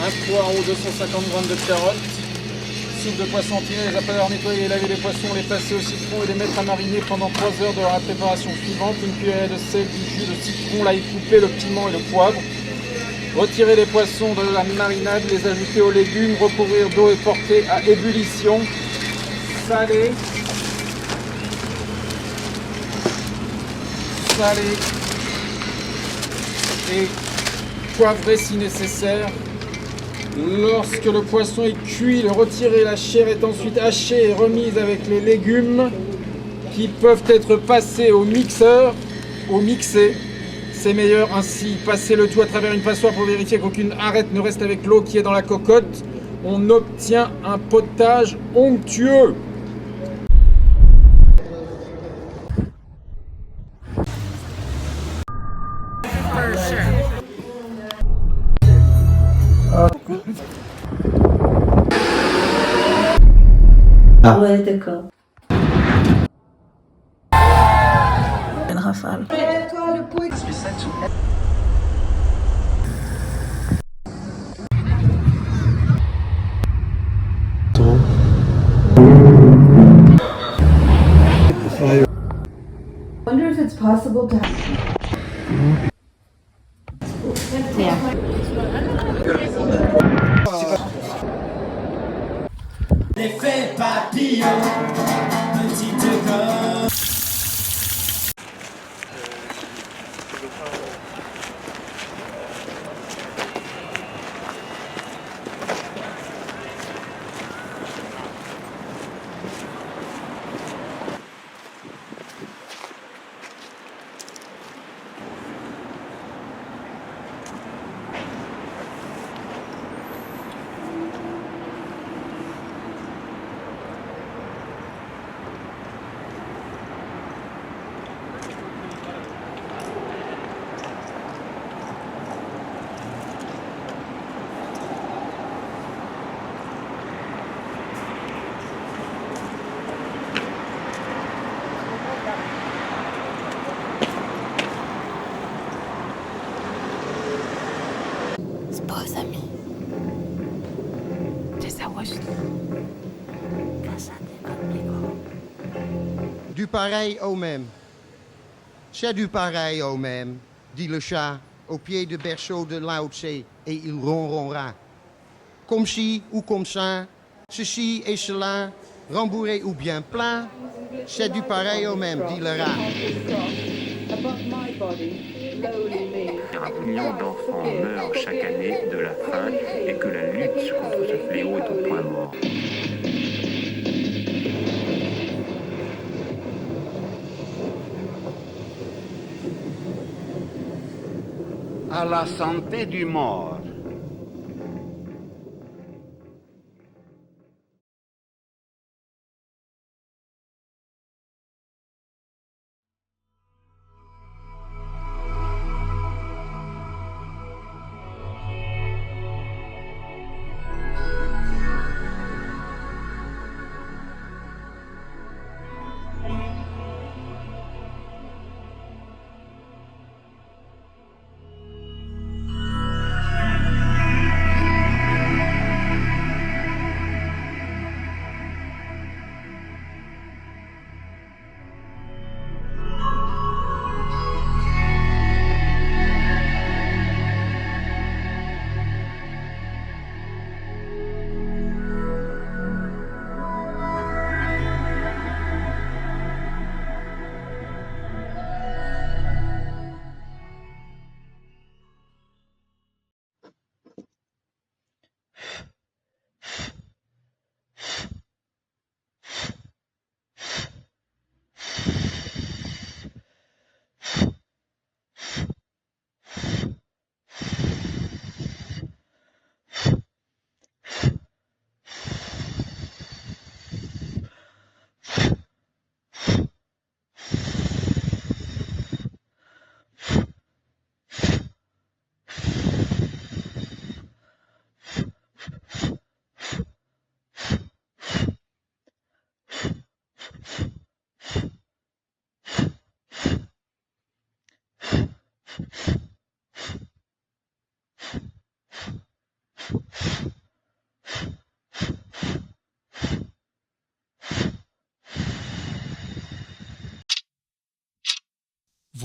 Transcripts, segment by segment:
un poireau, 250 g de carottes, soupe de poisson entier, les après avoir nettoyé et lavé les poissons, les passer au citron et les mettre à mariner pendant 3 heures de la préparation suivante. Une cuillerée de sel, du jus de citron, l'ail coupé, le piment et le poivre. Retirer les poissons de la marinade, les ajouter aux légumes, recouvrir d'eau et porter à ébullition. Saler. Saler. Et poivrer si nécessaire. Lorsque le poisson est cuit, le retirer, la chair est ensuite hachée et remise avec les légumes qui peuvent être passés au mixeur, au mixé. C'est meilleur ainsi. Passer le tout à travers une passoire pour vérifier qu'aucune arête ne reste avec l'eau qui est dans la cocotte. On obtient un potage onctueux. Ah. Ouais, d'accord. Une rafale. Toi, le pot. I wonder if it's possible to have... L'effet papillon, petite gomme. Sposa mi. Du pareil au même. C'est du pareil au même, dit le chat au pied du berceau de Lao Tse, et il ronronnera. Comme ci ou comme ça, ceci et cela, rembourré ou bien plein, c'est du pareil au même, dit le rat. Un million d'enfants meurent chaque année de la faim et que la lutte contre ce fléau est au point mort. À la santé du mort.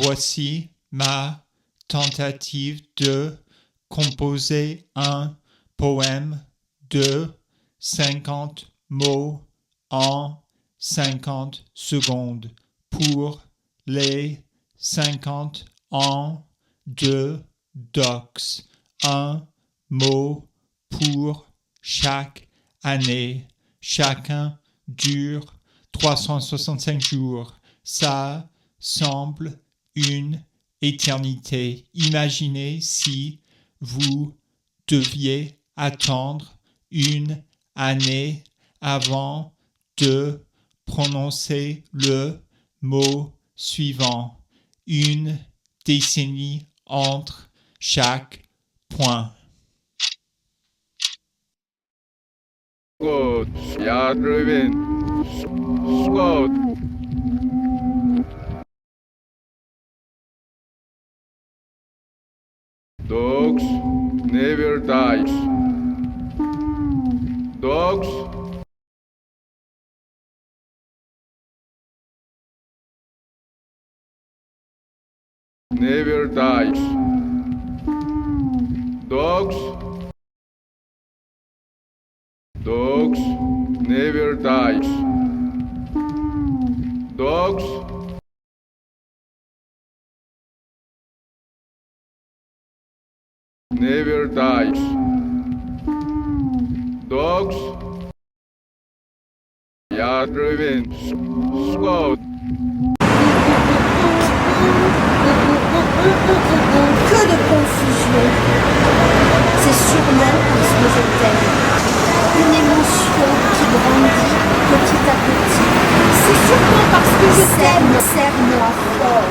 Voici ma tentative de composer un poème de 50 mots en 50 secondes pour les 50 ans de docs. Un mot pour chaque année. Chacun dure 365 jours. Ça semble une éternité. Imaginez si vous deviez attendre une année avant de prononcer le mot suivant. Une décennie entre chaque point. Scott, ja, Ruben. Scott. Dogs never dies. Dogs never dies. Dogs never dies. Dogs never dies. Dogs. Ja, Ruben. Scott. Que de confusion. C'est sûrement parce que je t'aime. Une émotion qui grandit petit à petit. C'est sûrement parce que je t'aime. Serre-moi fort.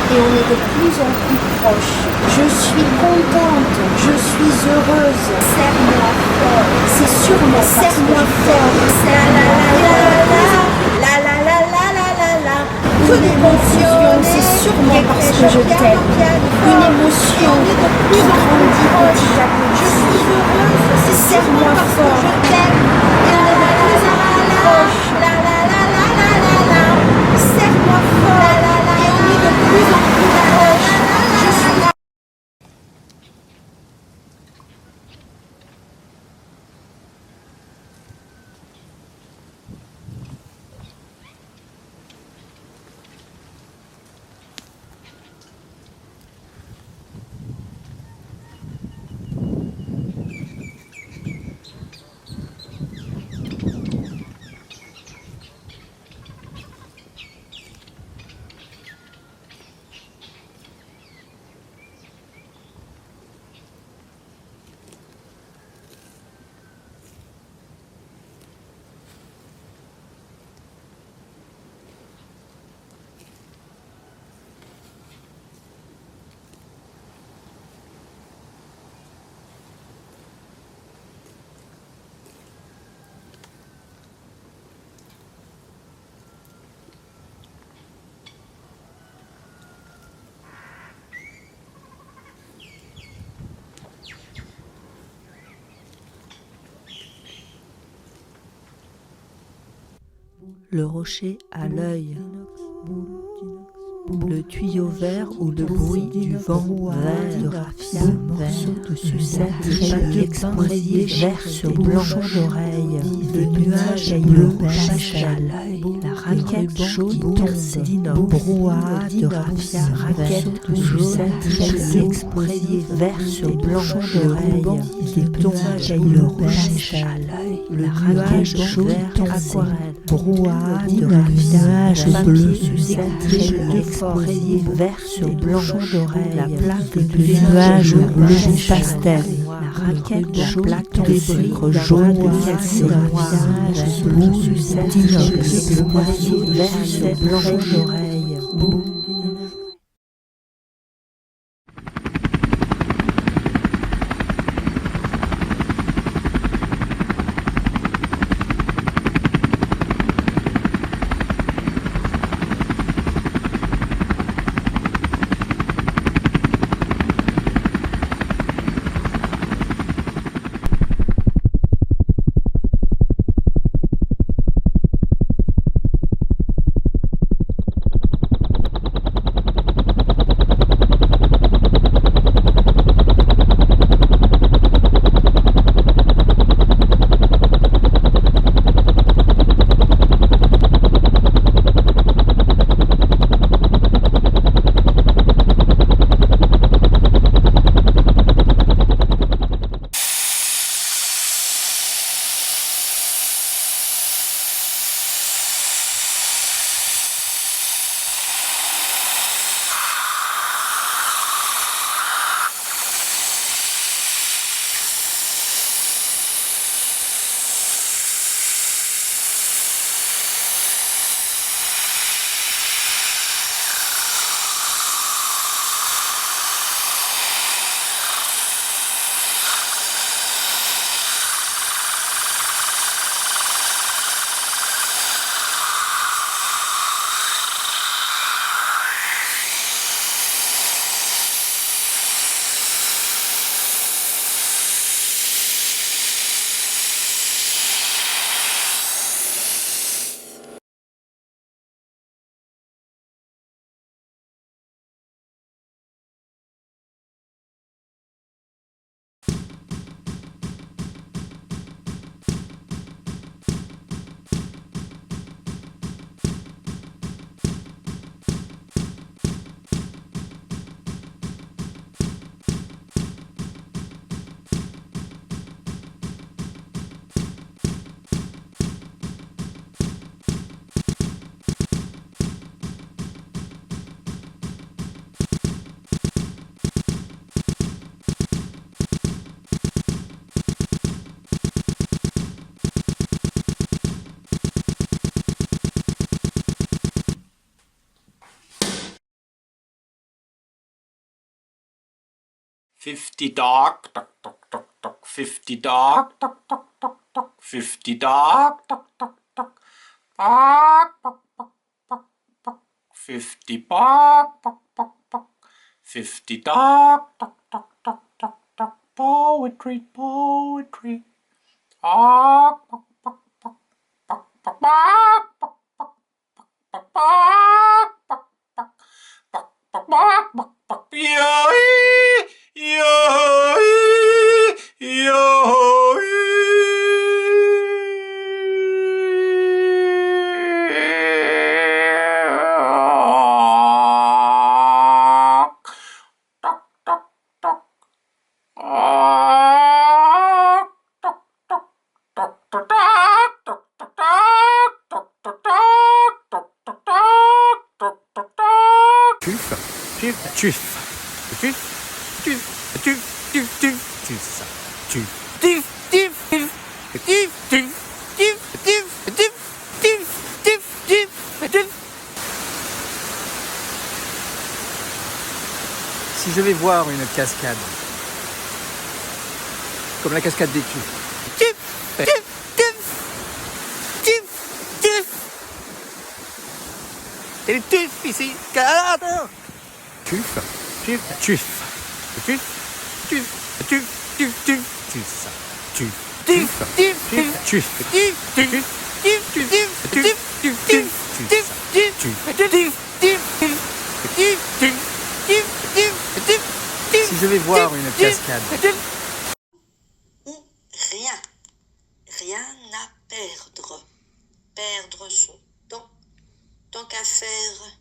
Et on est de plus en plus proches. Je suis contente, je suis heureuse. Serre-moi fort. C'est sûrement serre-moi fort. La la la la la la la la la la. Que d'émotion, c'est sûrement parce que je t'aime. Une émotion qui grandit petit à petit. Je suis heureuse, c'est serre-moi fort. Je t'aime. Et on est de plus en plus proches. La la la la la la la. Serre-moi fort. Et on est de plus en plus proches. Je suis là. Le rocher à l'œil, le tuyau vert ou le bruit du vent vert, le raffia, morceau de sucette, l'exprayé vert sur blanc d'oreille, le nuage bleu pêche à l'œil, la raquette jaune qui tombe, brouhaha de raffia, raquette de sucette, l'exprayé vert sur blanc d'oreille, le nuage bleu pêche à l'œil, le nuage jaune aquarelle, brouhaha de raffia, bleu sucette, l'exprayé vert sur blanc d'oreille, la plaque de nuage bleu pastel, la raquette jaune, des sucres jaunes cassés, nuage bleu d'inox, l'exprayé vert sur blanc d'oreille. 50 dog, duck, duck, duck, duck, 50 dog, duck, duck, duck, duck, 50 dog, duck, duck, duck, buck, buck, buck, buck, buck, 50 buck, buck, buck, buck, 50 dog, duck, duck, duck, duck, duck, poetry, poetry, buck, buck, buck, buck, buck, buck, buck, buck, buck, buck, buck, buck, buck, buck, buck, buck, yo-ee, yo-ee, yo-ee. Duck, duck, duck. Duck, duck, duck, duck, duck, duck, duck, duck, duck, duck, duck, duck, duck, duck, duck. Si je vais voir une cascade, comme la cascade des Tufs, et les Tufs ici, cadre. Tuf, tuf, tuf, tuf, tuf, tuf, tuf, tuf, tuf, tuf, tuf, tuf, tuf. Si je vais voir une cascade. Ou rien. Rien à perdre. Perdre son temps. Tant qu'à faire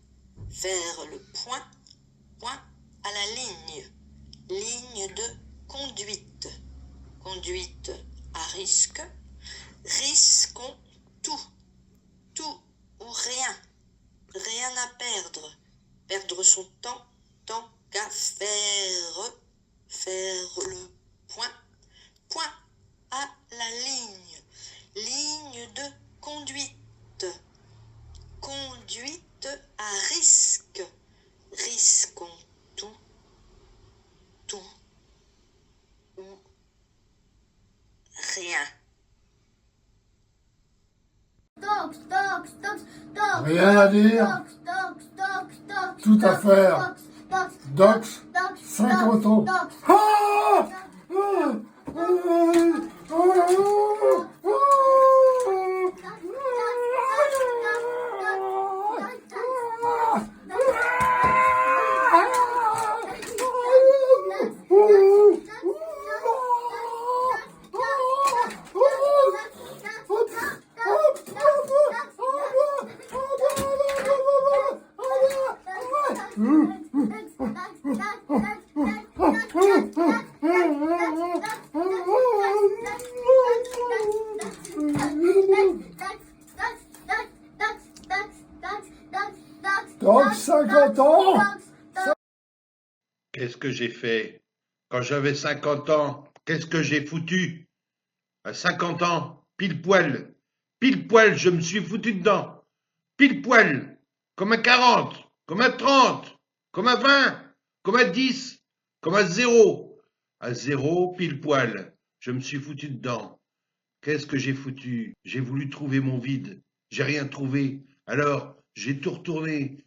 vers le point. Point à la ligne. Ligne de conduite. Conduite à risque. Risquons tout. Tout ou rien. Rien à perdre. Perdre son temps. Tant qu'à faire. Faire le point. Point à la ligne. Ligne de conduite. Conduite à risque. Risquons tout. Tout. Ou rien. Rien à dire. Tout à faire. Dox, 50 ans. Ah Donc 50 ans. Qu'est-ce que j'ai fait? Quand j'avais 50 ans, qu'est-ce que j'ai foutu? À 50 ans, pile poil, je me suis foutu dedans. Pile poil, comme à 40, comme à 30, comme à 20, comme à 10, comme à 0. À 0, pile poil, je me suis foutu dedans. Qu'est-ce que j'ai foutu? J'ai voulu trouver mon vide. J'ai rien trouvé. Alors, j'ai tout retourné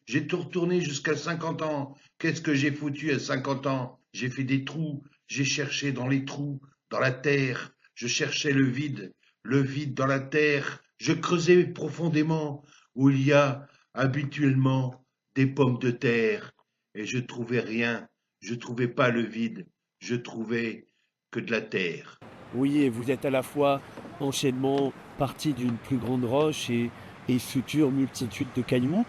jusqu'à 50 ans. Qu'est-ce que j'ai foutu à 50 ans? J'ai fait des trous, j'ai cherché dans les trous, dans la terre. Je cherchais le vide dans la terre. Je creusais profondément où il y a habituellement des pommes de terre. Et je trouvais rien, je trouvais pas le vide, je trouvais que de la terre. Oui, et vous êtes à la fois enchaînement, partie d'une plus grande roche et future multitude de cailloux.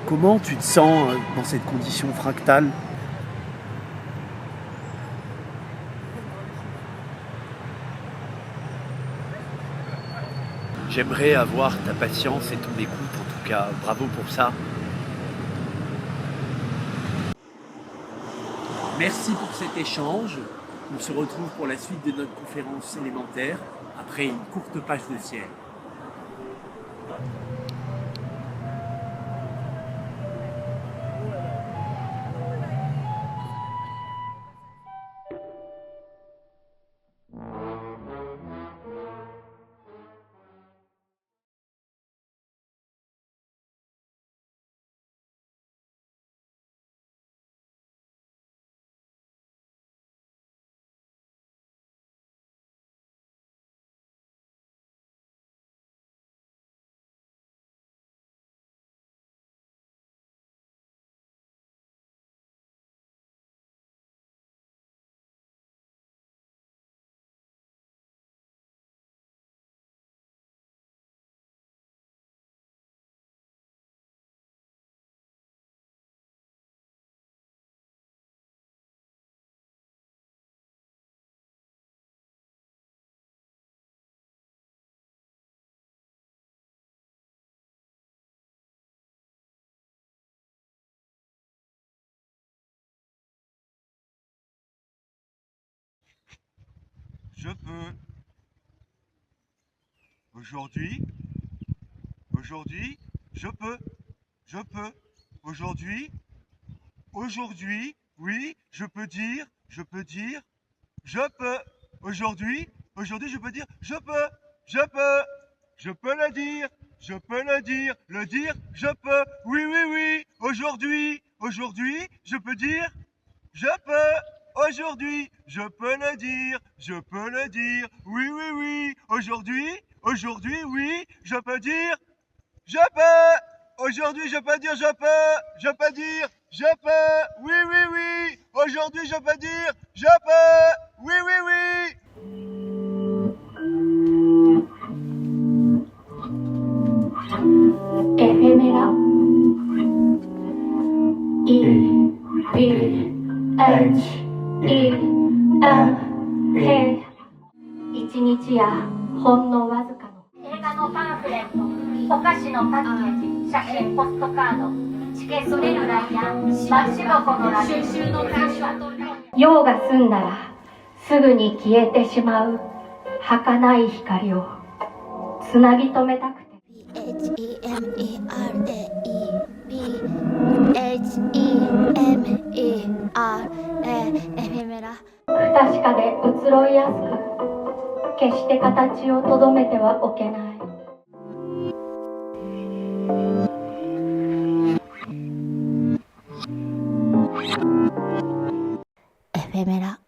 Comment tu te sens dans cette condition fractale? J'aimerais avoir ta patience et ton écoute, en tout cas, bravo pour ça. Merci pour cet échange. On se retrouve pour la suite de notre conférence élémentaire après une courte page de ciel. je peux. Aujourd'hui, je peux. Aujourd'hui, oui, je peux dire, je peux. Aujourd'hui, je peux dire, je peux. Je peux le dire, je peux. Oui. Aujourd'hui, je peux dire, je peux. Aujourd'hui, je peux le dire, Oui. Aujourd'hui, oui, je peux dire, je peux. Aujourd'hui, je peux dire, je peux dire, je peux. Oui. Aujourd'hui, je peux dire, je peux. Oui. Ephéméra. E-P-H-E-M-A 一日やほんのわずかの映画のパンフレット、お菓子のパッケージ、写真、ポストカード、チケットレルライやマッシュ箱のラ収集の監視は用が済んだらすぐに消えてしまう儚い光をつなぎ止めたくて。不確かで移ろいやすく、決して形をとどめてはおけない。エフェメラ。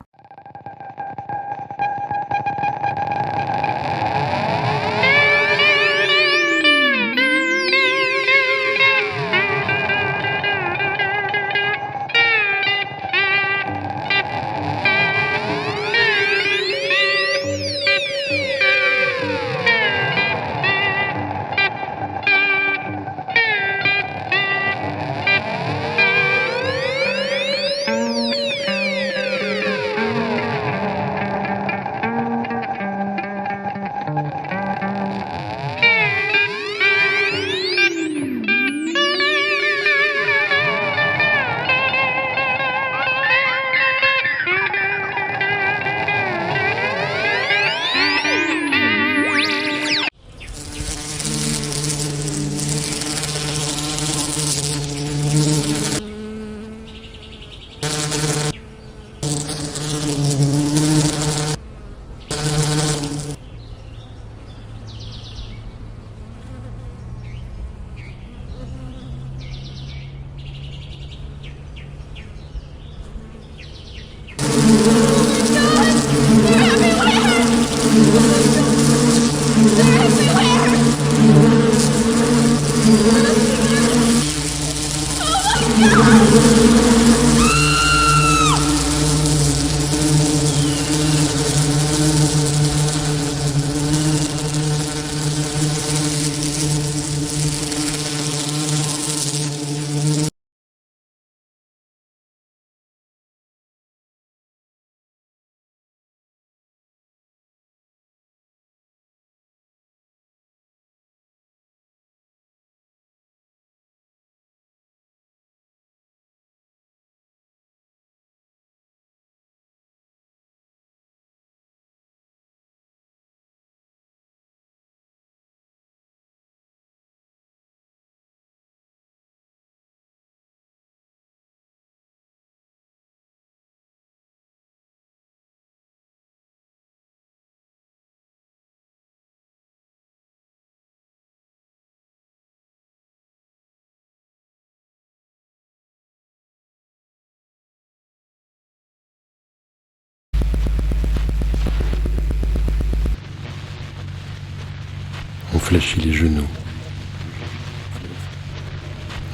On fléchit les genoux.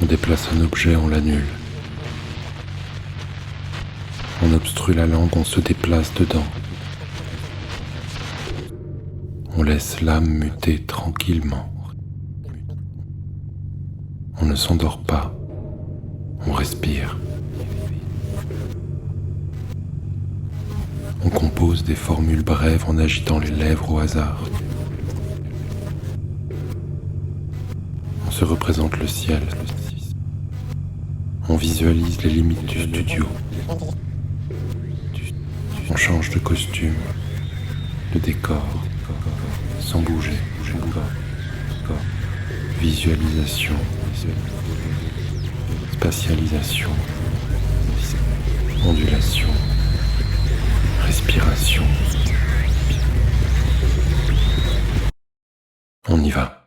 On déplace un objet, on l'annule. On obstrue la langue, on se déplace dedans. On laisse l'âme muter tranquillement. On ne s'endort pas. On respire. On compose des formules brèves en agitant les lèvres au hasard. On se représente le ciel. On visualise les limites du studio. On change de costume. le décor, sans bouger, visualisation, spatialisation, ondulation, respiration. On y va.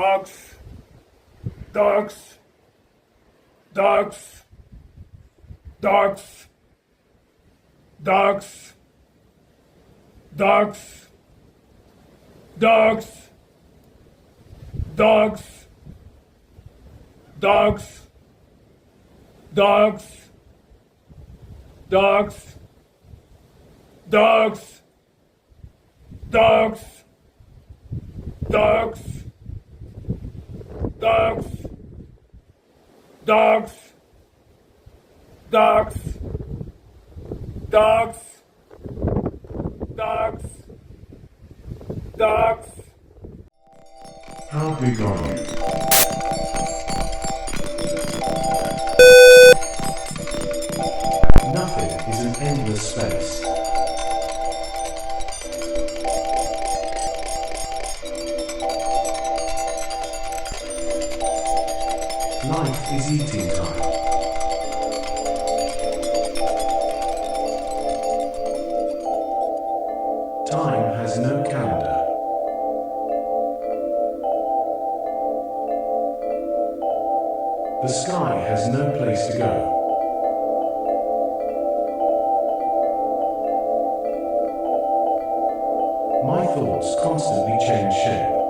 Dogs, dogs, dogs, dogs, dogs, dogs, dogs, dogs, dogs, dogs, dogs, dogs, dogs, dogs, dogs, dogs, dogs, dogs, dogs, dogs. How big are you? Nothing is an endless space. Life is eating time. Time has no calendar. The sky has no place to go. My thoughts constantly change shape.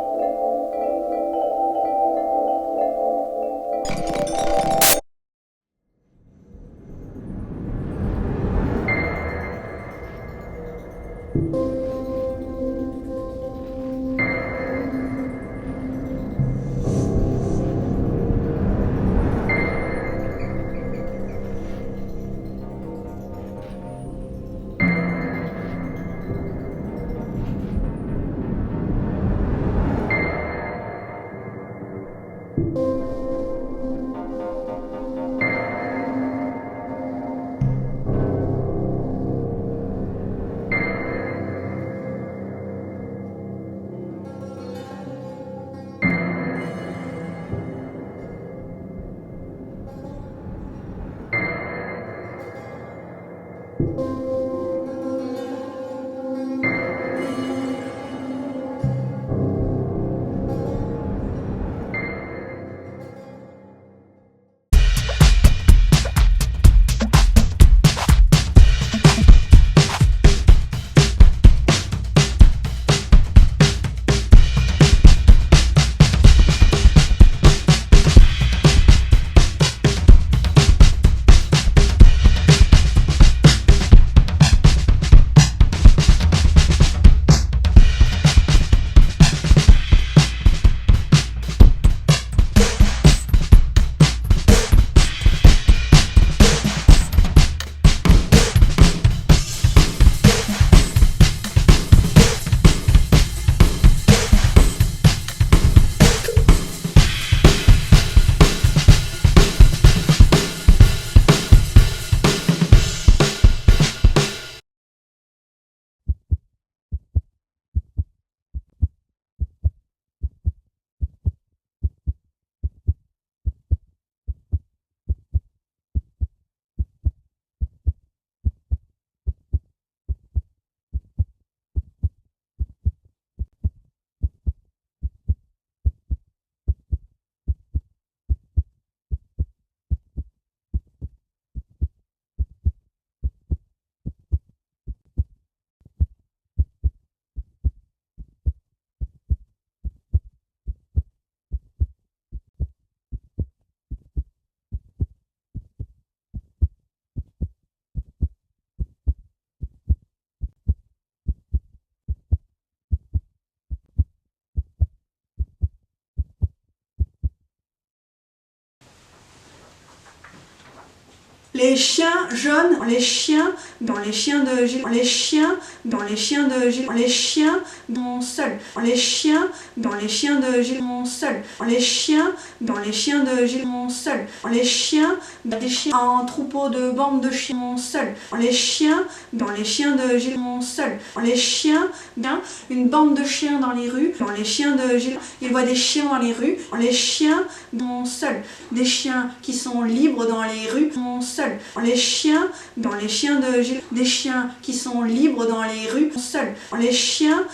Les chiens jaunes, les chiens dans les chiens de Gilles, les chiens dans les chiens de Gilles, les chiens sont seuls, les chiens dans les chiens de Gilles sont seuls, les chiens dans les chiens de Gilles sont seuls, les chiens des chiens en troupeau de bandes de chiens seuls, les chiens dans les chiens de Gilles sont seuls, les chiens d'un une bande de chiens dans les rues, dans les chiens de Gilles, il voit des chiens dans les rues, les chiens sont seuls, des chiens qui sont libres dans les rues sont seuls. Les chiens dans les chiens de Gilles, des chiens qui sont libres dans les rues seuls. Les chiens,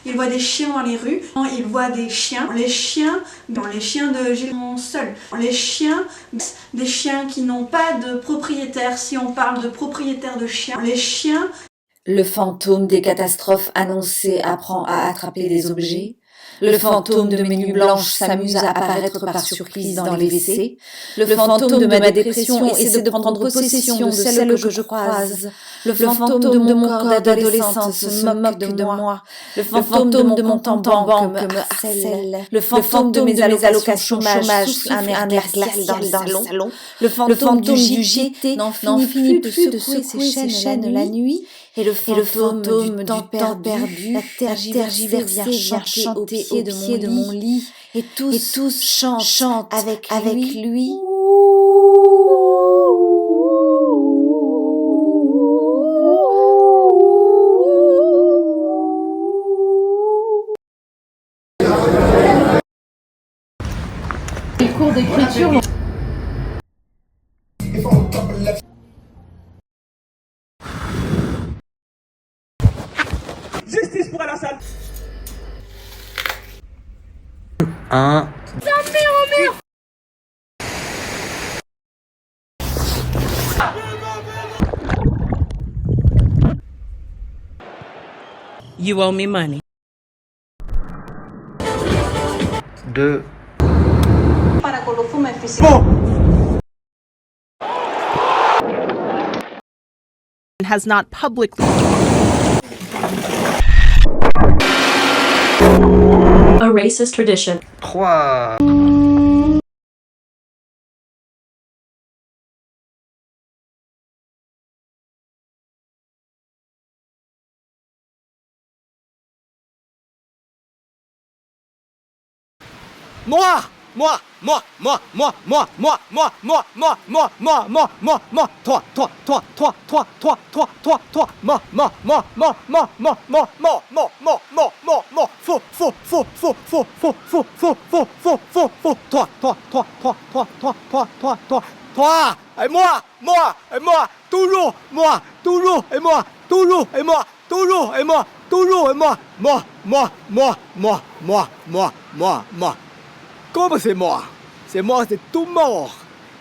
il voit des chiens dans les rues, il voit des chiens. Les chiens dans les chiens de Gilles sont seuls. Les chiens, des chiens qui n'ont pas de propriétaire, si on parle de propriétaire de chiens. Les chiens. Le fantôme des catastrophes annoncées apprend à attraper des objets. Le fantôme de mes nuits blanches s'amuse à apparaître par surprise dans les WC. Le fantôme de ma dépression essaie de prendre possession de celle que je croise. Le fantôme de mon corps d'adolescente se moque de moi. Le fantôme de mon temps en banque me harcèle. Le fantôme de mes allocations chômage souffle un air glacial dans le salon. Le fantôme du JT n'en finit plus de secouer ses chaînes la nuit. Et le fantôme du temps perdu, la tergiversée vient chanter au pied de mon lit. Et tous chantent avec lui. Les cours d'écriture. Justice pour Alassane. 1. You owe me money. 2. Para con los fumes físicos. Has not publicly. A racist tradition. 3. Toujours moi. Comme c'est moi, c'est tout mort.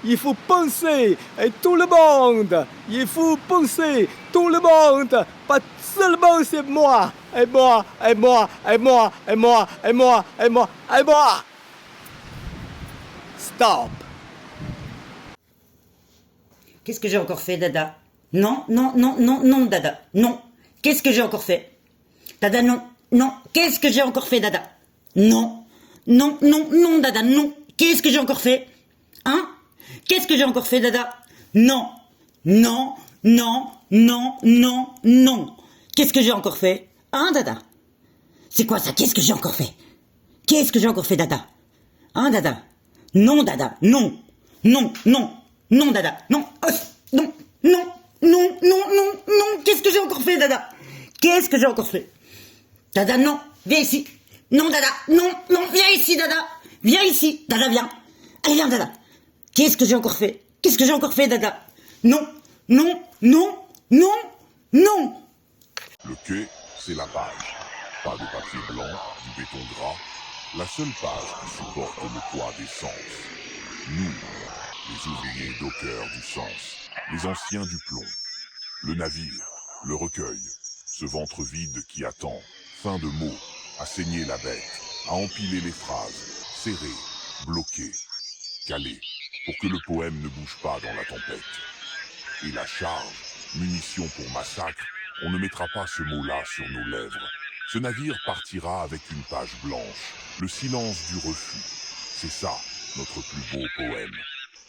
Il faut penser, et tout le monde. Il faut penser, tout le monde. Pas seulement c'est moi, et moi. Stop. Qu'est-ce que j'ai encore fait, Dada? Non, Dada. Non. Qu'est-ce que j'ai encore fait? Dada, non. Qu'est-ce que j'ai encore fait, Dada? Non, Dada, non. Qu'est-ce que j'ai encore fait? Hein? Qu'est-ce que j'ai encore fait, Dada? Non. Qu'est-ce que j'ai encore fait? Hein, Dada? C'est quoi ça? Qu'est-ce que j'ai encore fait? Qu'est-ce que j'ai encore fait, Dada? Hein, Dada? Non, Dada, non, Dada, non, non, qu'est-ce que j'ai encore fait, Dada? Qu'est-ce que j'ai encore fait? Dada, non, viens ici. Non, Dada, non, viens ici, Dada. Viens ici, Dada, viens. Allez, viens, Dada. Qu'est-ce que j'ai encore fait? Qu'est-ce que j'ai encore fait, Dada? Non. Le quai, c'est la page. Pas de papier blanc, du béton gras. La seule page qui supporte le poids des sens. Nous, les ouvriers dockers du sens, les anciens du plomb. Le navire, le recueil, ce ventre vide qui attend, fin de mots, à saigner la bête, à empiler les phrases, serrer, bloquer, caler, pour que le poème ne bouge pas dans la tempête. Et la charge, munition pour massacre, on ne mettra pas ce mot-là sur nos lèvres. Ce navire partira avec une page blanche, le silence du refus. C'est ça, notre plus beau poème.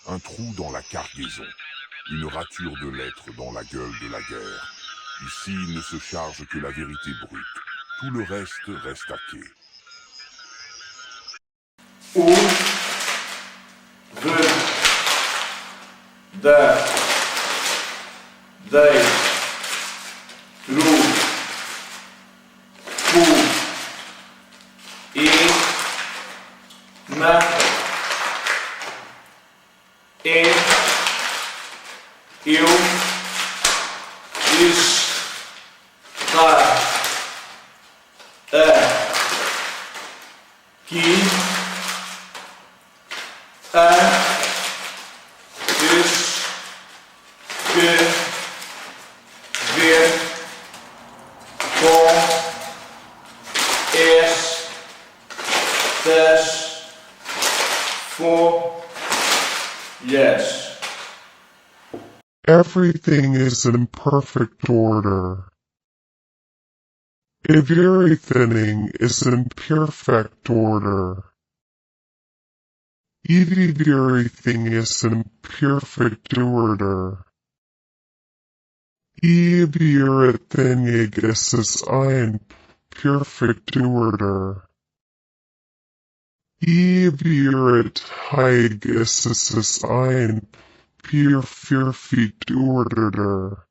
Un trou dans la cargaison. une rature de lettres dans la gueule de la guerre. Ici ne se charge que la vérité brute. Tout le reste reste à quai. Où veut de they trouve pour et ma et eu está aqui que ver com estas folhas. Everything is in perfect order. Everything is in perfect order. Everything is in perfect order. Everything is in perfect order. Everything is in perfect order.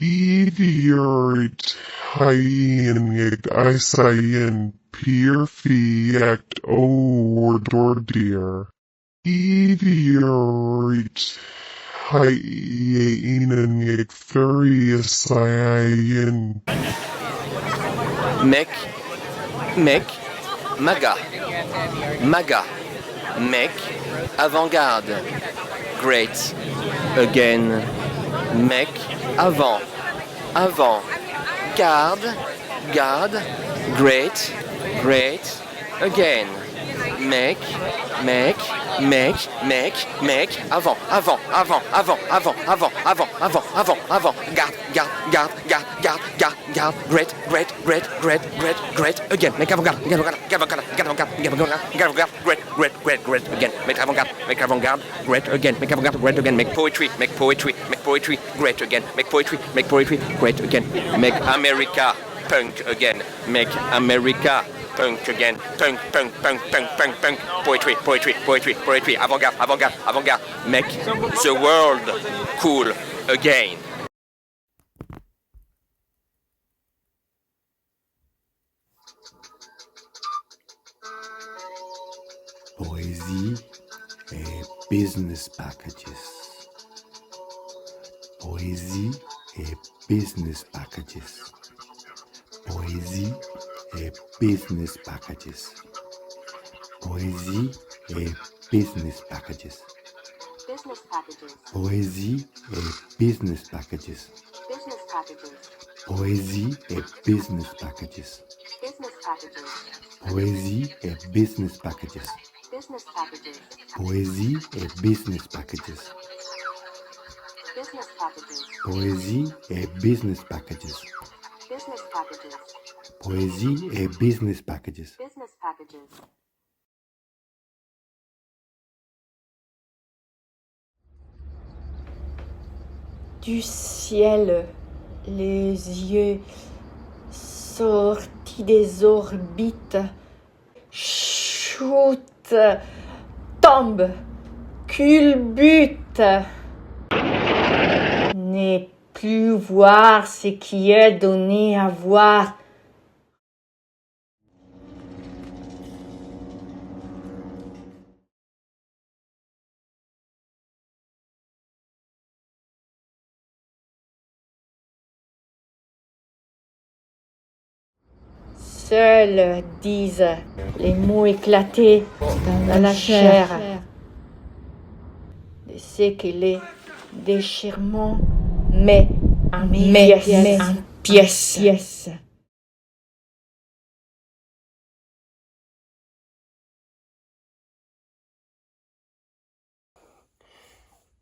Idiot hygienic is in perfect order. Idiot hygienic furious in Mec, maga, mec, avant-garde, great, again, mec, avant, garde, great, again, mec, avant, garde, great, again, mec avant-garde, great, again, mec avant-garde, great, again, mec avant-garde, great, again, make poetry, great, again, make poetry, great, again, make America, punk, again, make America, punk again, punk, poetry, avant-garde, make the world cool again. Poésie et business packages. Poésie et business packages. Poésie et business packages. Poésie et business packages. Poésie et business packages. Poésie et business packages. Poésie et business packages. Poésie et business packages. Poésie et business packages. Poésie et business packages. Du ciel, les yeux sortis des orbites, chute, tombe, culbute. Ne plus voir ce qui est donné à voir. Seuls disent les mots éclatés dans la chair de ce que les déchirements met en pièces.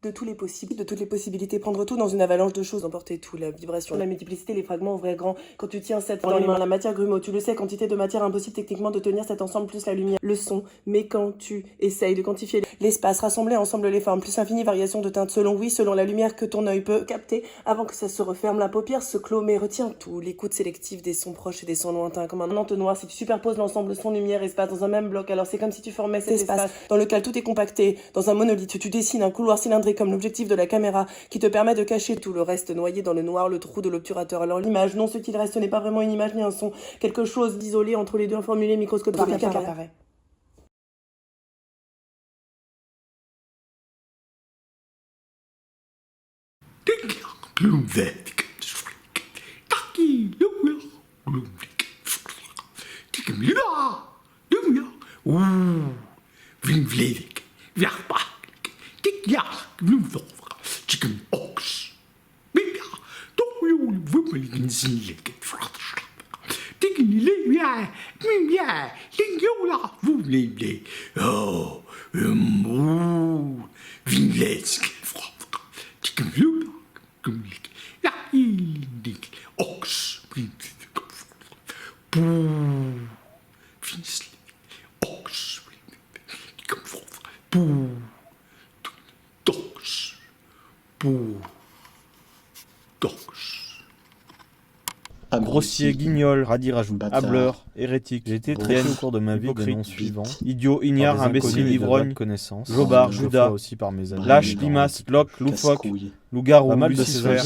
de tous les possibles, de toutes les possibilités, prendre tout dans une avalanche de choses, emporter tout, la vibration, la multiplicité, les fragments au vrai grand. Quand tu tiens cette dans les mains, la matière grumeau, tu le sais, quantité de matière impossible techniquement de tenir cet ensemble plus la lumière, le son. Mais quand tu essayes de quantifier l'espace, rassembler ensemble les formes, plus infinie variation de teintes selon la lumière que ton œil peut capter, avant que ça se referme, la paupière se clôt, mais retiens tout, l'écoute sélective des sons proches et des sons lointains, comme un entonnoir. Si tu superposes l'ensemble son, lumière, espace dans un même bloc, alors c'est comme si tu formais cet espace dans lequel tout est compacté, dans un monolithe. Tu dessines un couloir cylindrique comme l'objectif de la caméra qui te permet de cacher tout le reste noyé dans le noir, le trou de l'obturateur. Alors l'image, non, ce qu'il reste n'est pas vraiment une image ni un son, quelque chose d'isolé entre les deux, formulé microscopique apparaît. Grossier, guignol, radirajout, hableur, hérétique. J'ai été traité au cours de ma vie des noms suivants: idiot, ignare, imbécile, ivrogne, connaissance, jobard, judas, aussi par mes amis, lâche, limace, loque, loufoque, loup-garou, lucifer,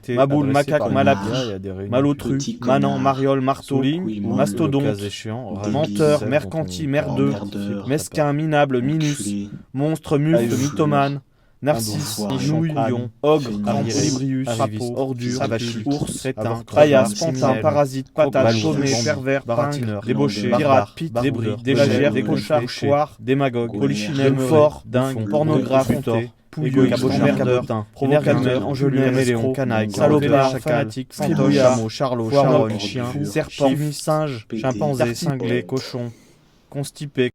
maboule, macaque, malapie, malotru, manant, mariole, marteau, mastodonte, menteur, mercanti, merdeux, mesquin, minable, minus, monstre, mufle, mythomane, Narcisse, nouille, lion, ogre, colibrius, crapaud, ordure, avachi, ours, crétin, paillasse, pantin, parasite, patate, chômé, pervers, baratineur, débauché, pirate, pite, débris, délagère, décochard, foire, démagogue, polichinelle, fort, dingue, pornographe, pouilleux, cabochard, cabotin, provocateur, enjôleur, méléon, canaille, salopard, fanatique, fantoche, chameau, charlot, charogne, chien, serpent, singe, chimpanzé, cinglé, cochon, constipé.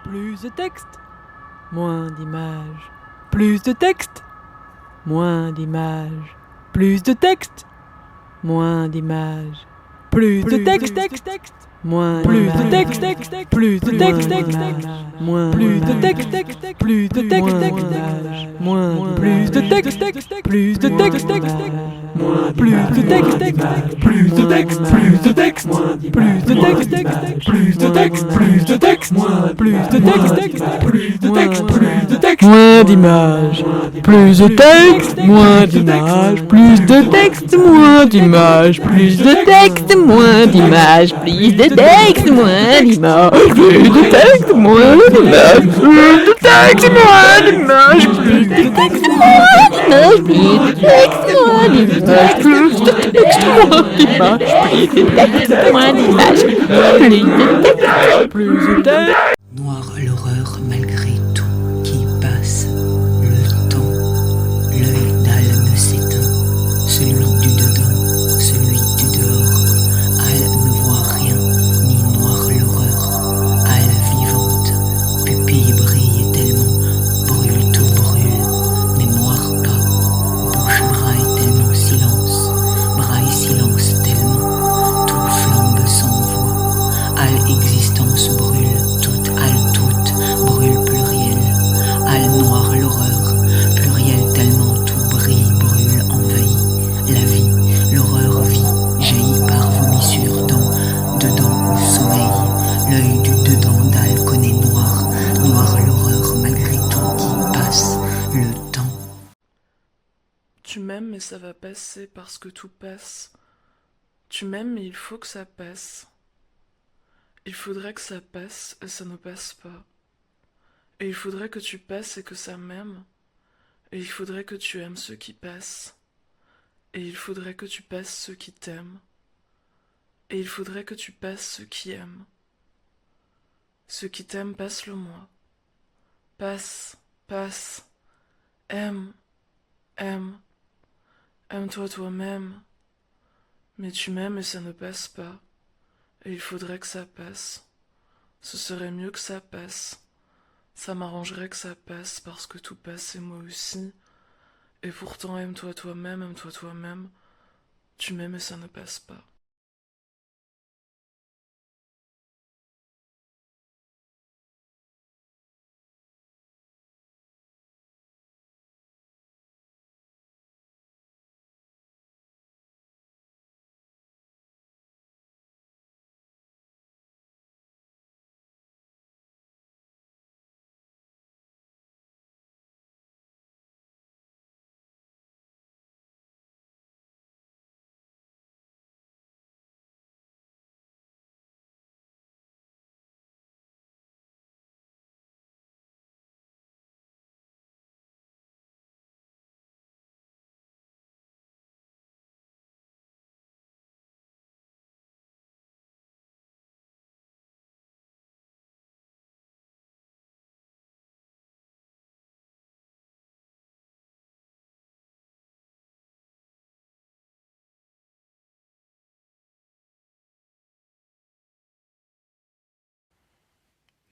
Plus de texte, moins d'images. Plus de texte, moins d'images. Plus de texte, moins d'images. Plus de texte, moins plus de texte, plus de texte, moins plus de texte, plus de texte, moins plus de texte, plus de texte, moins plus de texte, plus de texte, plus de texte, plus de texte, plus de texte, plus de texte, moins plus de texte, plus de texte, plus de texte, moins d'images, plus de texte, moins d'images, plus de texte, moins d'images, plus de texte, moins d'images, plus de texte, moins d'images, plus de texte, moins d'images, plus de texte, moins d'images, plus de texte, moins d'images, plus de texte, moins d'images, plus de texte, moins d'images, plus de texte, moins d'images, plus de texte. Noir l'horreur malgré tout qui passe, le temps, l'œil d'Al ne s'éteint, celui du dedans, celui du dehors, Al ne voit rien, ni noir l'horreur, Al vivante, pupille brille tellement, brûle tout brûle, mémoire pas, bouche braille tellement silence tellement, tout flambe sans voix, Al existence brûle, toute Al toute, brûle pluriel, Al noir l'horreur, pluriel tellement tout brille, brûle, envahit, la vie, l'horreur vit, jaillit par vomissure dans, dedans ou sommeil, l'œil du dedans d'Al connaît noir, noir l'horreur malgré tout qui passe, le temps. Tu m'aimes mais ça va passer parce que tout passe. Tu m'aimes mais il faut que ça passe. Il faudrait que ça passe et ça ne passe pas. Et il faudrait que tu passes et que ça m'aime. Et il faudrait que tu aimes ceux qui passent. Et il faudrait que tu passes ceux qui t'aiment. Et il faudrait que tu passes ceux qui aiment. Ceux qui t'aiment, passe-le-moi. Passe, passe. Aime, aime. Aime-toi toi-même. Mais tu m'aimes et ça ne passe pas. Et il faudrait que ça passe. Ce serait mieux que ça passe. Ça m'arrangerait que ça passe parce que tout passe et moi aussi. Et pourtant aime-toi toi-même, tu m'aimes et ça ne passe pas.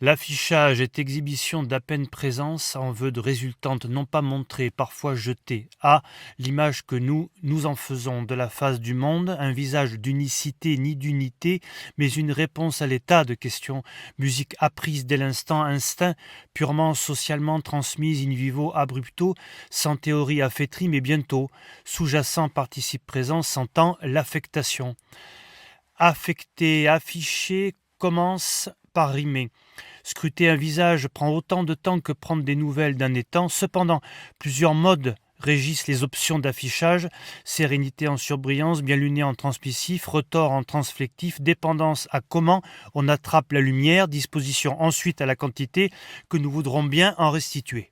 L'affichage est exhibition d'à peine présence en vœu de résultante non pas montrée, parfois jetée. A. L'image que nous en faisons de la face du monde, un visage d'unicité ni d'unité, mais une réponse à l'état de question. Musique apprise dès l'instant, instinct, purement socialement transmise in vivo abrupto, sans théorie affaîtrie, mais bientôt. Sous-jacent participe présent, s'entend l'affectation. Affecter, afficher, commence par rimer. Scruter un visage prend autant de temps que prendre des nouvelles d'un étang. Cependant, plusieurs modes régissent les options d'affichage. Sérénité en surbrillance, bien luné en transmissif, retors en transflectif, dépendance à comment on attrape la lumière, disposition ensuite à la quantité que nous voudrons bien en restituer.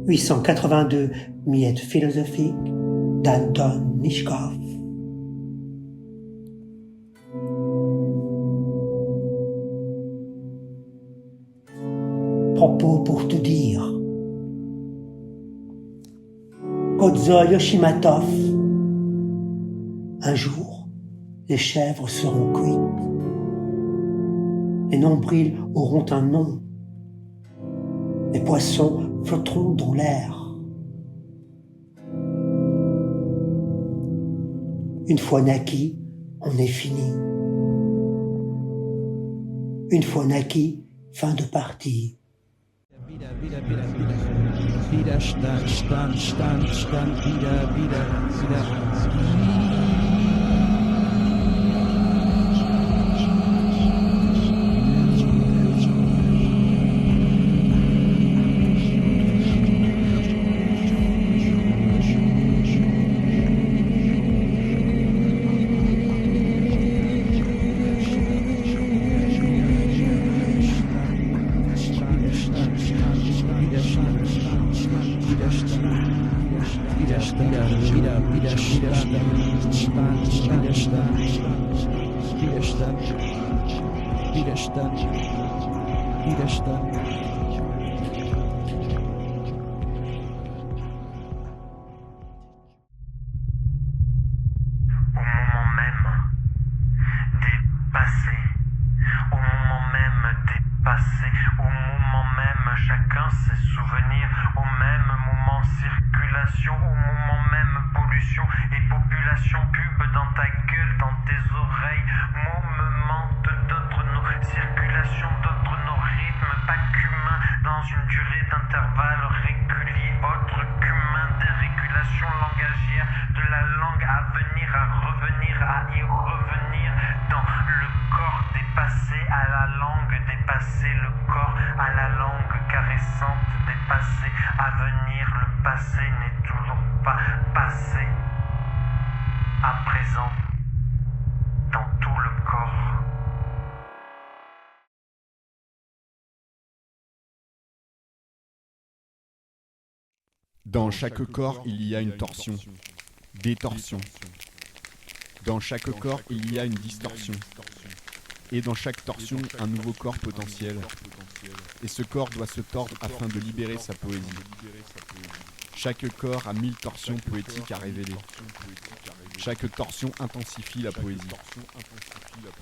882 miettes philosophiques d'Anton Nishkov. Propos pour te dire. Kozo Yoshimatov. Un jour, les chèvres seront cuites. Les nombrils auront un nom. Les poissons flotteront dans l'air. Une fois naquis, on est fini. Une fois naquis, fin de partie. Dans chaque corps, il y a une torsion, des torsions. Dans chaque corps, il y a une distorsion. Et dans chaque torsion, un nouveau corps potentiel. Et ce corps doit se tordre afin de libérer sa poésie. Chaque corps a 1000 torsions poétiques à révéler. Chaque torsion intensifie la poésie.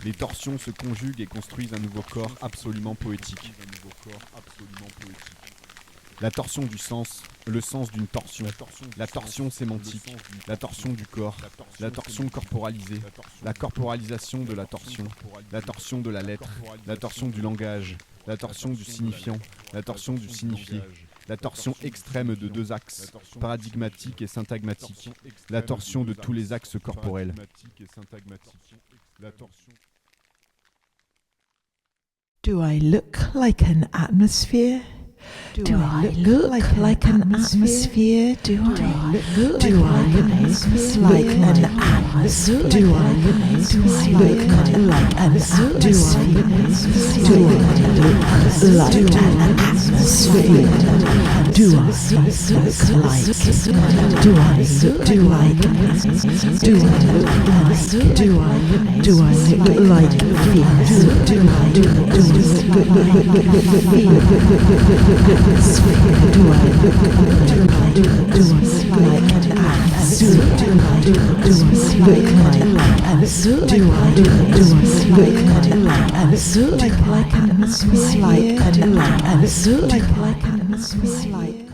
Les torsions se conjuguent et construisent un nouveau corps absolument poétique. La torsion du sens, le sens d'une torsion, la torsion sémantique, la torsion du corps, la torsion corporalisée, la corporalisation de la torsion de la lettre, la torsion du langage, la torsion du signifiant, la torsion du signifié, la torsion extrême de deux axes, paradigmatique et syntagmatique, la torsion de tous les axes corporels. Do I look like an atmosphere? Do I look like an atmosphere? Do I look like an atmosphere? Do I look like an atmosphere? Do I look like an atmosphere? Do I look like? Do I look like? Do I look like fear? Do I like